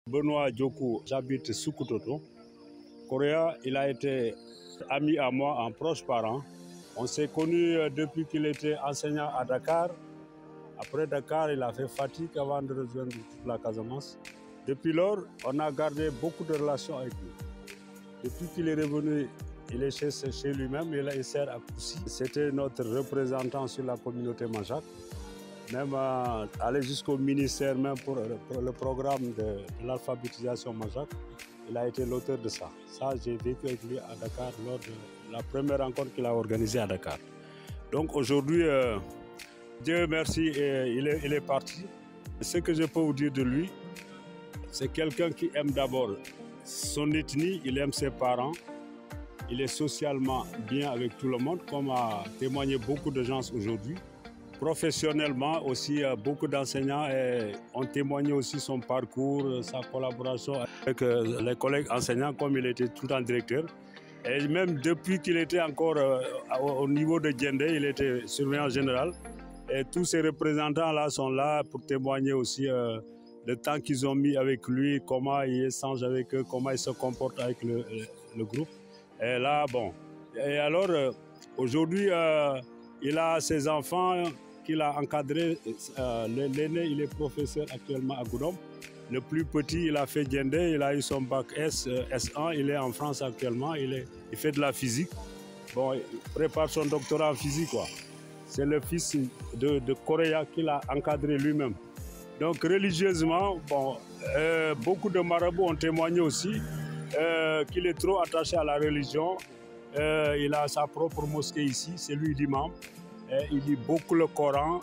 Benoît Djokou, j'habite Sukutoto. Correa, il a été ami à moi, un proche parent. On s'est connus depuis qu'il était enseignant à Dakar. Après Dakar, il a fait Fatick avant de rejoindre la Casamance. Depuis lors, on a gardé beaucoup de relations avec lui. Depuis qu'il est revenu, il est chez lui-même, il sert à Koussi. C'était notre représentant sur la communauté Majak. Même aller jusqu'au ministère, même pour le programme de l'alphabétisation Majak, il a été l'auteur de ça. Ça, j'ai vécu avec lui à Dakar lors de la première rencontre qu'il a organisée à Dakar. Donc aujourd'hui, Dieu merci, il est parti. Ce que je peux vous dire de lui, c'est quelqu'un qui aime d'abord son ethnie, il aime ses parents, il est socialement bien avec tout le monde, comme a témoigné beaucoup de gens aujourd'hui. Professionnellement aussi, beaucoup d'enseignants ont témoigné aussi son parcours, sa collaboration avec les collègues enseignants, comme il était tout le temps directeur. Et même depuis qu'il était encore au niveau de Djendé, il était surveillant général. Et tous ces représentants-là sont là pour témoigner aussi le temps qu'ils ont mis avec lui, comment il échange avec eux, comment il se comporte avec le groupe. Et là, bon. Et alors, aujourd'hui, il a ses enfants qu'il a encadrés. L'aîné, il est professeur actuellement à Goudom. Le plus petit, il a fait Djendé, il a eu son bac S1, il est en France actuellement, il fait de la physique. Bon, il prépare son doctorat en physique, quoi. C'est le fils de Correa qu'il a encadré lui-même. Donc religieusement, bon, beaucoup de marabouts ont témoigné aussi qu'il est trop attaché à la religion. Il a sa propre mosquée ici, c'est lui l'imam. Il lit beaucoup le Coran.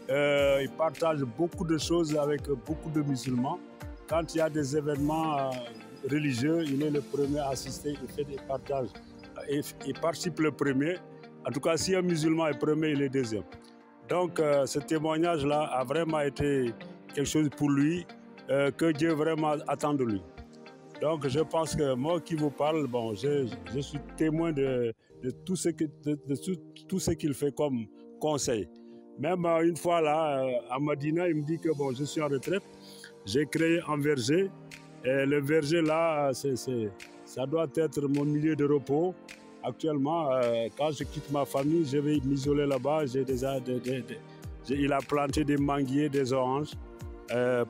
Il partage beaucoup de choses avec beaucoup de musulmans. Quand il y a des événements religieux, il est le premier à assister, il fait des partages. Il participe le premier. En tout cas, si un musulman est premier, il est deuxième. Donc, ce témoignage-là a vraiment été quelque chose pour lui, que Dieu vraiment attend de lui. Donc, je pense que moi qui vous parle, bon, je suis témoin de tout ce qu'il fait comme conseil. Même une fois là, à Madina, il me dit que bon, je suis en retraite. J'ai créé un verger. Et le verger là, ça doit être mon milieu de repos. Actuellement, quand je quitte ma famille, je vais m'isoler là-bas. Il a planté des manguiers, des oranges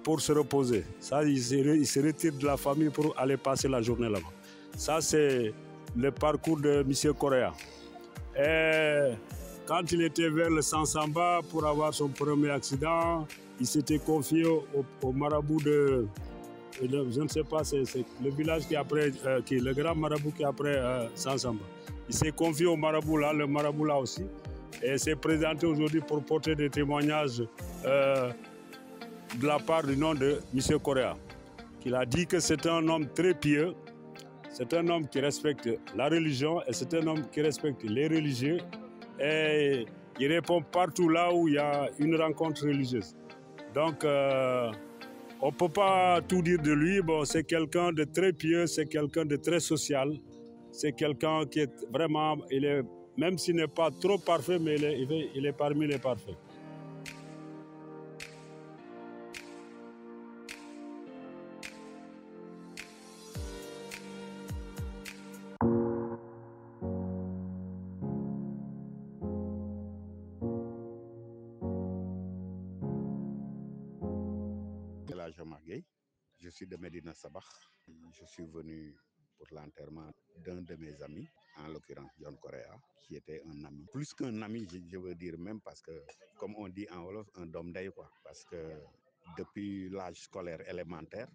pour se reposer. Ça, il se retire de la famille pour aller passer la journée là-bas. Ça, c'est le parcours de M. Correa. Et quand il était vers le Sansamba pour avoir son premier accident, il s'était confié au marabout je ne sais pas, c'est le village qui est après, le grand marabout qui est après Sansamba. Il s'est confié au marabout là, le marabout là aussi, et s'est présenté aujourd'hui pour porter des témoignages de la part du nom de M. Correa, qu'il a dit que c'est un homme très pieux, c'est un homme qui respecte la religion et c'est un homme qui respecte les religieux et il répond partout là où il y a une rencontre religieuse. Donc, on ne peut pas tout dire de lui. Bon, c'est quelqu'un de très pieux, c'est quelqu'un de très social, c'est quelqu'un qui est vraiment, même s'il n'est pas trop parfait, mais il est parmi les parfaits. Je suis de Medina Sabah. Je suis venu pour l'enterrement d'un de mes amis, en l'occurrence John Correa, qui était un ami. Plus qu'un ami, je veux dire même parce que, comme on dit en Wolof, un dom day, quoi. Parce que depuis l'âge scolaire élémentaire,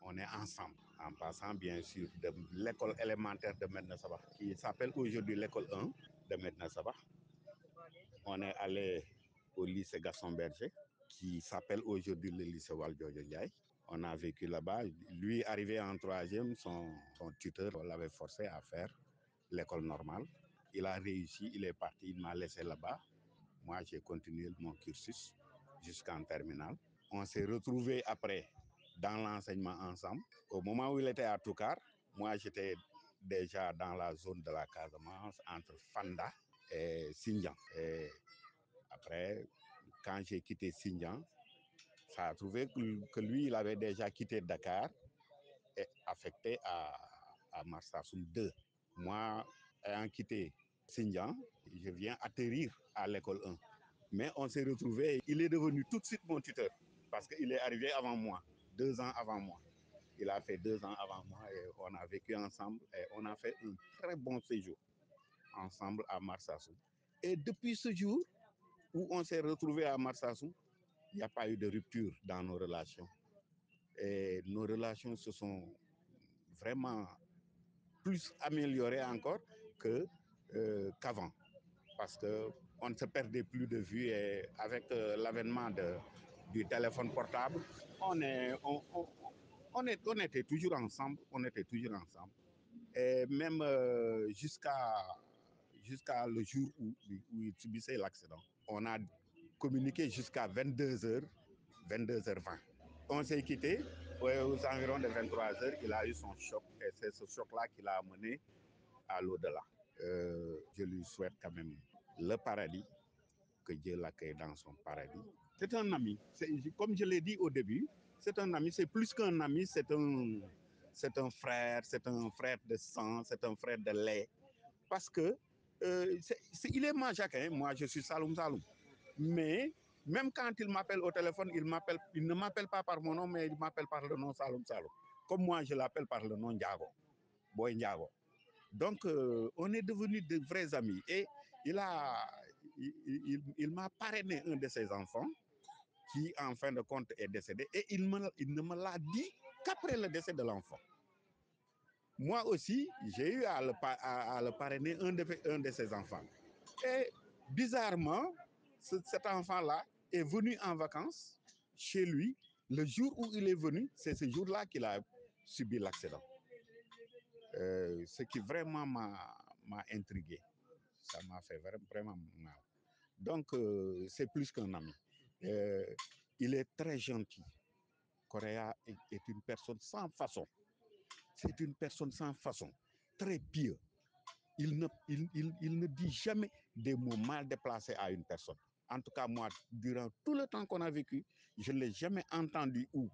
on est ensemble, en passant bien sûr de l'école élémentaire de Medina Sabah, qui s'appelle aujourd'hui l'école 1 de Medina Sabah. On est allé au lycée Gaston Berger, qui s'appelle aujourd'hui le lycée Valdiodio Ndiaye. On a vécu là-bas. Lui, arrivé en troisième, son tuteur l'avait forcé à faire l'école normale. Il a réussi, il est parti, il m'a laissé là-bas. Moi, j'ai continué mon cursus jusqu'en terminale. On s'est retrouvés après dans l'enseignement ensemble. Au moment où il était à Toukar, moi, j'étais déjà dans la zone de la Casamance, entre Fanda et Sindian. Et après, quand j'ai quitté Sindian, Ça a trouvé que lui, il avait déjà quitté Dakar et affecté à Marsassoum 2. Moi, ayant quitté Sindian, je viens atterrir à l'école 1. Mais on s'est retrouvé, il est devenu tout de suite mon tuteur parce qu'il est arrivé avant moi, 2 ans avant moi. Il a fait 2 ans avant moi et on a vécu ensemble et on a fait un très bon séjour ensemble à Marsassoum. Et depuis ce jour où on s'est retrouvé à Marsassoum, il n'y a pas eu de rupture dans nos relations. Et nos relations se sont vraiment plus améliorées encore qu'avant. Parce qu'on ne se perdait plus de vue et avec l'avènement du téléphone portable, on était toujours ensemble, Et même jusqu'à le jour où il subissait l'accident, on a communiqué jusqu'à 22h20. On s'est quitté aux environs de 23h, il a eu son choc et c'est ce choc-là qui l'a amené à l'au-delà. Je lui souhaite quand même le paradis, que Dieu l'accueille dans son paradis. C'est un ami, comme je l'ai dit au début, c'est un ami, c'est plus qu'un ami, c'est un frère de sang, c'est un frère de lait. Parce que il est Manjak, hein, moi je suis Saloum Saloum. Mais même quand il m'appelle au téléphone, il ne m'appelle pas par mon nom, mais il m'appelle par le nom Saloum Saloum. Comme moi, je l'appelle par le nom Ndiago, Boy Ndiago. Donc, on est devenus de vrais amis. Et il m'a parrainé un de ses enfants, qui en fin de compte est décédé. Et il ne me l'a dit qu'après le décès de l'enfant. Moi aussi, j'ai eu à le parrainer un de ses enfants. Et bizarrement, cet enfant-là est venu en vacances chez lui. Le jour où il est venu, c'est ce jour-là qu'il a subi l'accident. Ce qui vraiment m'a intrigué. Ça m'a fait vraiment mal. Donc, c'est plus qu'un ami. Il est très gentil. Correa est une personne sans façon. C'est une personne sans façon, très pieux. Il ne dit jamais des mots mal déplacés à une personne. En tout cas, moi, durant tout le temps qu'on a vécu, je ne l'ai jamais entendu ou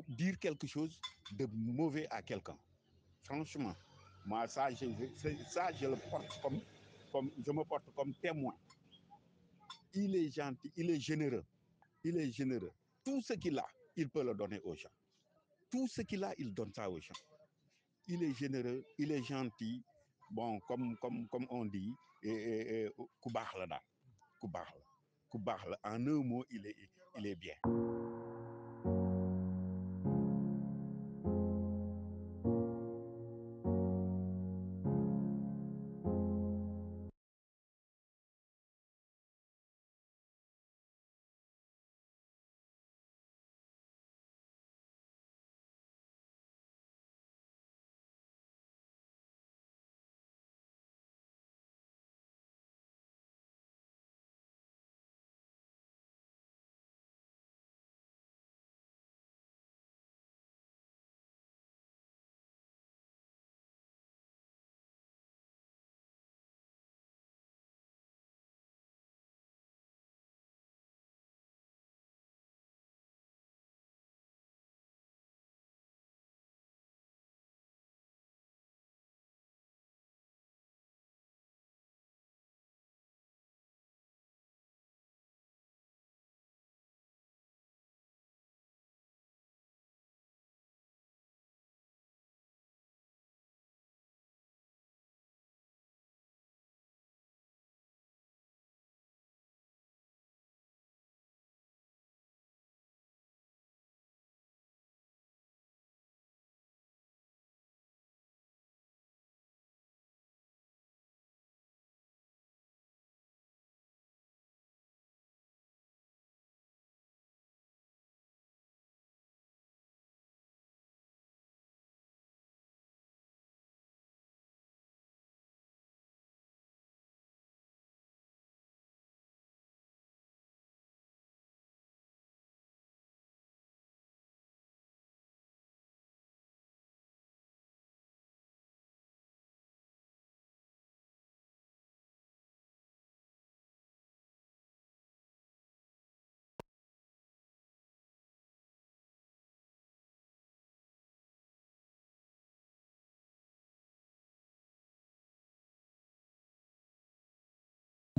dire quelque chose de mauvais à quelqu'un. Franchement, moi, ça, je le porte je me porte comme témoin. Il est gentil, il est généreux. Tout ce qu'il a, il peut le donner aux gens. Tout ce qu'il a, il donne ça aux gens. Il est généreux, il est gentil. Bon, comme on dit, Koubakhla. En un mot, il est bien.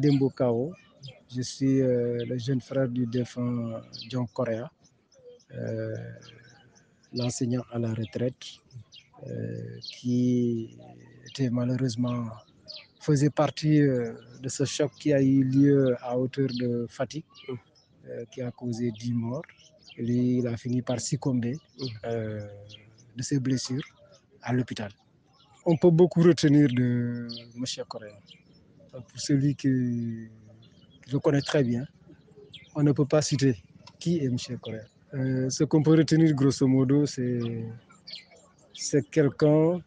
Dembo Kao. Je suis le jeune frère du défunt John Correa, l'enseignant à la retraite, qui était malheureusement faisait partie de ce choc qui a eu lieu à hauteur de Fatick, qui a causé 10 morts. Et lui, il a fini par succomber de ses blessures à l'hôpital. On peut beaucoup retenir de M. Correa. Pour celui que je connais très bien, on ne peut pas citer qui est M. Correa. Ce qu'on peut retenir grosso modo, c'est quelqu'un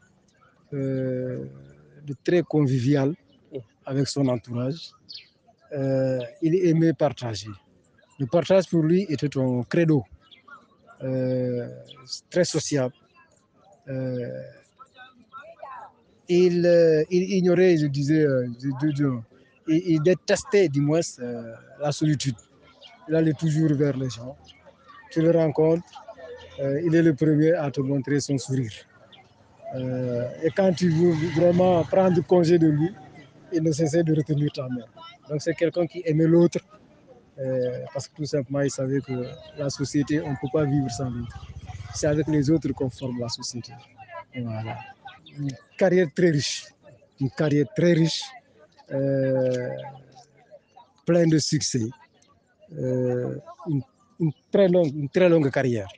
de très convivial avec son entourage. Il aimait partager. Le partage pour lui était un credo, très sociable. Il ignorait, je disais, il détestait du moins la solitude. Il allait toujours vers les gens. Tu le rencontres, il est le premier à te montrer son sourire. Et quand tu veux vraiment prendre congé de lui, il ne cessait de retenir ta main. Donc c'est quelqu'un qui aimait l'autre, parce que tout simplement il savait que la société, on ne peut pas vivre sans l'autre. C'est avec les autres qu'on forme la société. Voilà. Une carrière très riche, pleine de succès, une très longue carrière,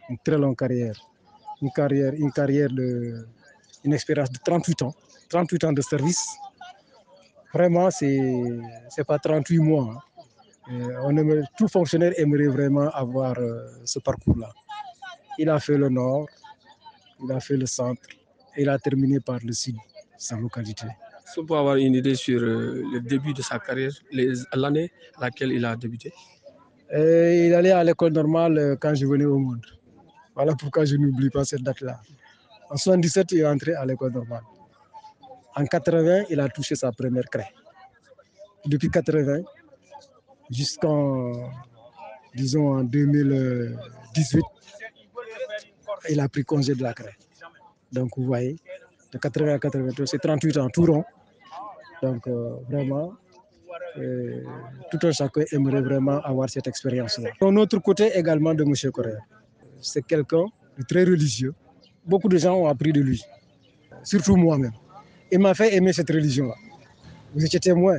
une expérience de 38 ans de service. Vraiment, c'est pas 38 mois. Tout fonctionnaire aimerait vraiment avoir ce parcours-là. Il a fait le nord, il a fait le centre, et il a terminé par le sud, sa localité. On peut avoir une idée sur le début de sa carrière, l'année à laquelle il a débuté. Il allait à l'école normale quand je venais au monde. Voilà pourquoi je n'oublie pas cette date-là. En 1977, il est entré à l'école normale. En 80, il a touché sa première craie. Depuis 80 jusqu'en, disons, en 2018, il a pris congé de la craie. Donc, vous voyez, de 80 à 83, c'est 38 ans, tout rond. Donc, vraiment, tout un chacun aimerait vraiment avoir cette expérience-là. Un autre côté également de M. Correa, c'est quelqu'un de très religieux. Beaucoup de gens ont appris de lui, surtout moi-même. Il m'a fait aimer cette religion-là. Vous étiez témoin.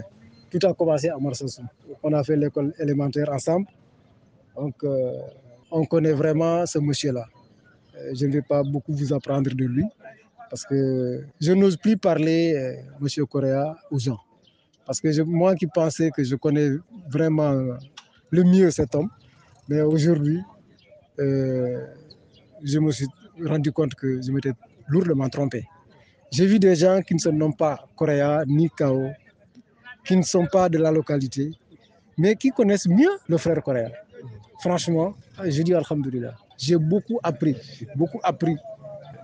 Tout a commencé à Marsassoum. On a fait l'école élémentaire ensemble. Donc, on connaît vraiment ce monsieur-là. Je ne vais pas beaucoup vous apprendre de lui parce que je n'ose plus parler M. Correa aux gens. Parce que moi qui pensais que je connais vraiment le mieux cet homme, mais aujourd'hui, je me suis rendu compte que je m'étais lourdement trompé. J'ai vu des gens qui ne se nomment pas Correa ni Kao, qui ne sont pas de la localité, mais qui connaissent mieux le frère Correa. Franchement, je dis Alhamdoulilah. J'ai beaucoup appris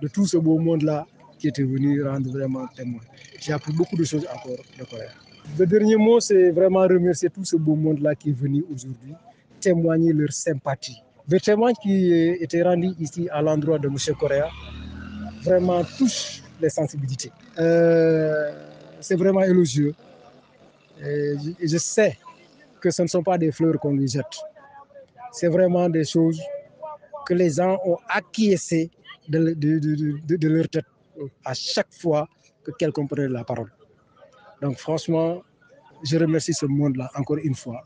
de tout ce beau monde-là qui était venu rendre vraiment témoin. J'ai appris beaucoup de choses encore de Correa. Le dernier mot, c'est vraiment remercier tout ce beau monde-là qui est venu aujourd'hui, témoigner leur sympathie. Le témoin qui était rendu ici à l'endroit de M. Correa vraiment touche les sensibilités. C'est vraiment élogieux. Et je sais que ce ne sont pas des fleurs qu'on lui jette. C'est vraiment des choses que les gens ont acquiescé de leur tête à chaque fois que quelqu'un prenait la parole. Donc franchement, je remercie ce monde-là encore une fois.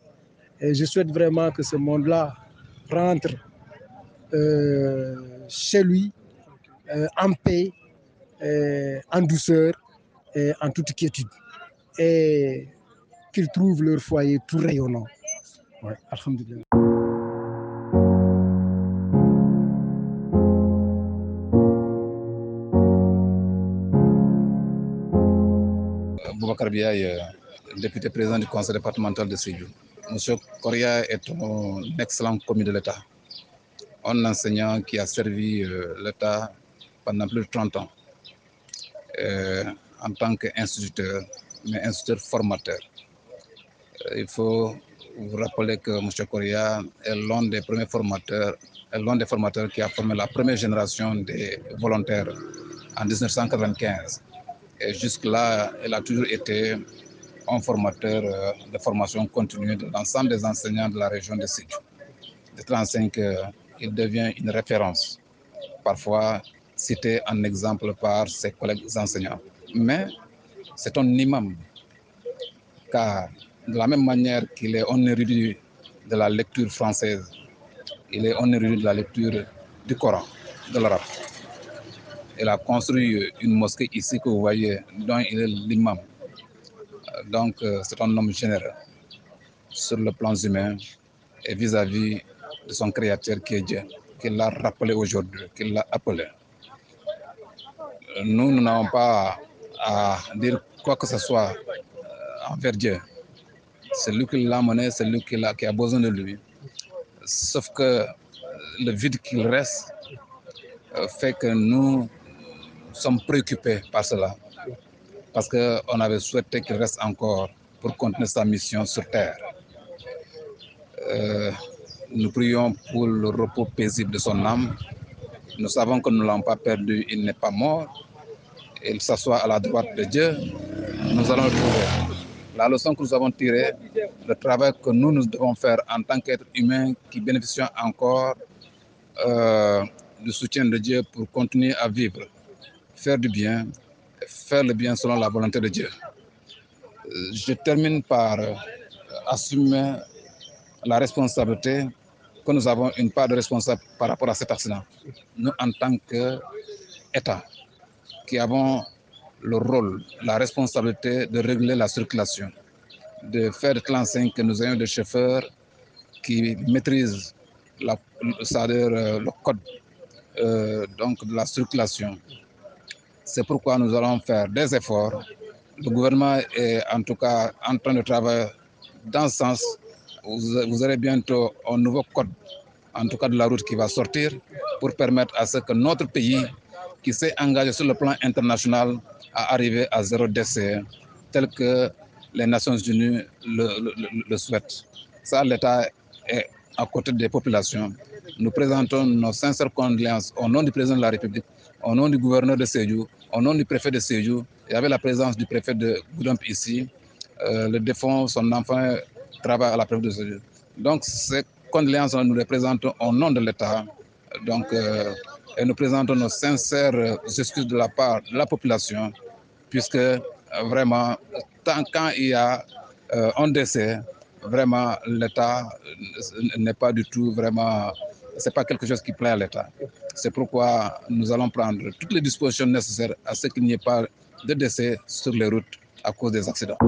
Et je souhaite vraiment que ce monde-là rentre chez lui en paix, en douceur et en toute quiétude. Et qu'ils trouvent leur foyer tout rayonnant. Ouais, alhamdoulilah. Boubacar Biaye, député président du conseil départemental de Sédhiou. Monsieur Correa est un excellent commis de l'État, un enseignant qui a servi l'État pendant plus de 30 ans en tant qu'instituteur, mais instituteur formateur. Il faut vous rappeler que M. Correa est l'un des premiers formateurs, l'un des formateurs qui a formé la première génération des volontaires en 1995. Et jusque-là, il a toujours été un formateur de formation continue de l'ensemble des enseignants de la région de Sédhiou. De telle enseigne qu'il devient une référence, parfois cité en exemple par ses collègues enseignants. Mais c'est un imam, car de la même manière qu'il est un érudit de la lecture française, il est un érudit de la lecture du Coran, de l'arabe. Il a construit une mosquée ici que vous voyez, dont il est l'imam. Donc c'est un homme généreux sur le plan humain et vis-à-vis de son créateur qui est Dieu, qu'il l'a rappelé aujourd'hui, qu'il l'a appelé. Nous n'avons pas à dire quoi que ce soit envers Dieu. C'est lui qui l'a mené, c'est lui qui a besoin de lui. Sauf que le vide qu'il reste fait que nous sommes préoccupés par cela. Parce qu'on avait souhaité qu'il reste encore pour continuer sa mission sur Terre. Nous prions pour le repos paisible de son âme. Nous savons que nous ne l'avons pas perdu, il n'est pas mort. Il s'assoit à la droite de Dieu. Nous allons le trouver. La leçon que nous avons tirée, le travail que nous devons faire en tant qu'êtres humains qui bénéficient encore du soutien de Dieu pour continuer à vivre, faire du bien, faire le bien selon la volonté de Dieu. Je termine par assumer la responsabilité que nous avons une part de responsabilité par rapport à cet accident. Nous, en tant qu'État, qui avons le rôle, la responsabilité de régler la circulation, de faire de l'enseigne que nous ayons des chauffeurs qui maîtrisent le code donc de la circulation. C'est pourquoi nous allons faire des efforts. Le gouvernement est en tout cas en train de travailler dans ce sens. Vous aurez bientôt un nouveau code, en tout cas de la route, qui va sortir pour permettre à ce que notre pays, qui s'est engagé sur le plan international, à arriver à 0 décès, tel que les Nations Unies le souhaitent. Ça, l'État est à côté des populations. Nous présentons nos sincères condoléances au nom du président de la République, au nom du gouverneur de Sédhiou, au nom du préfet de Sédhiou, et avec la présence du préfet de Goudomp ici. Le défunt, son enfant, travaille à la préfecture de Sédhiou. Donc, ces condoléances, nous les présentons au nom de l'État. Donc, et nous présentons nos sincères excuses de la part de la population, puisque vraiment, quand il y a un décès, vraiment, l'État n'est pas du tout vraiment, c'est pas quelque chose qui plaît à l'État. C'est pourquoi nous allons prendre toutes les dispositions nécessaires à ce qu'il n'y ait pas de décès sur les routes à cause des accidents.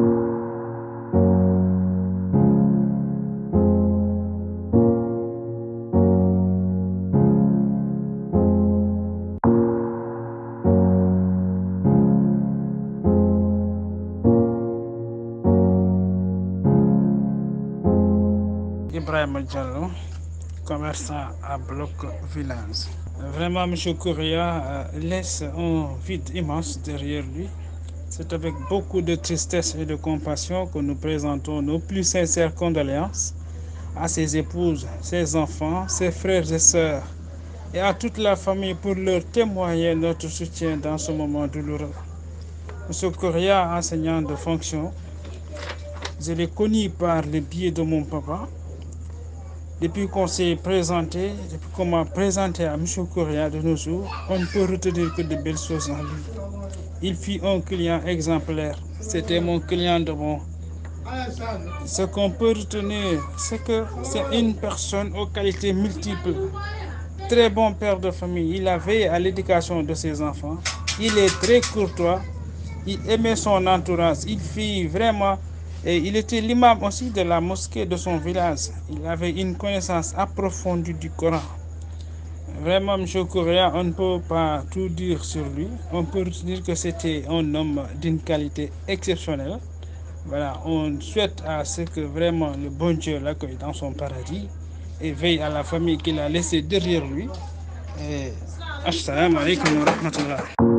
Ibrahim Diallo, commerçant à Bloc Village. Vraiment, M. Correa laisse un vide immense derrière lui. C'est avec beaucoup de tristesse et de compassion que nous présentons nos plus sincères condoléances à ses épouses, ses enfants, ses frères et sœurs et à toute la famille pour leur témoigner notre soutien dans ce moment douloureux. M. Correa, enseignant de fonction, je l'ai connu par le biais de mon papa. Depuis qu'on s'est présenté, depuis qu'on m'a présenté à M. Correa de nos jours, on ne peut retenir que de belles choses en lui. Il fut un client exemplaire. C'était mon client de bon. Ce qu'on peut retenir, c'est que c'est une personne aux qualités multiples. Très bon père de famille. Il a veillé à l'éducation de ses enfants. Il est très courtois. Il aimait son entourage. Il fit vraiment... Et il était l'imam aussi de la mosquée de son village. Il avait une connaissance approfondie du Coran. Vraiment, M. Correa, on ne peut pas tout dire sur lui. On peut dire que c'était un homme d'une qualité exceptionnelle. Voilà, on souhaite à ce que vraiment le bon Dieu l'accueille dans son paradis et veille à la famille qu'il a laissée derrière lui. Assalamu alaikum wa rahmatullah.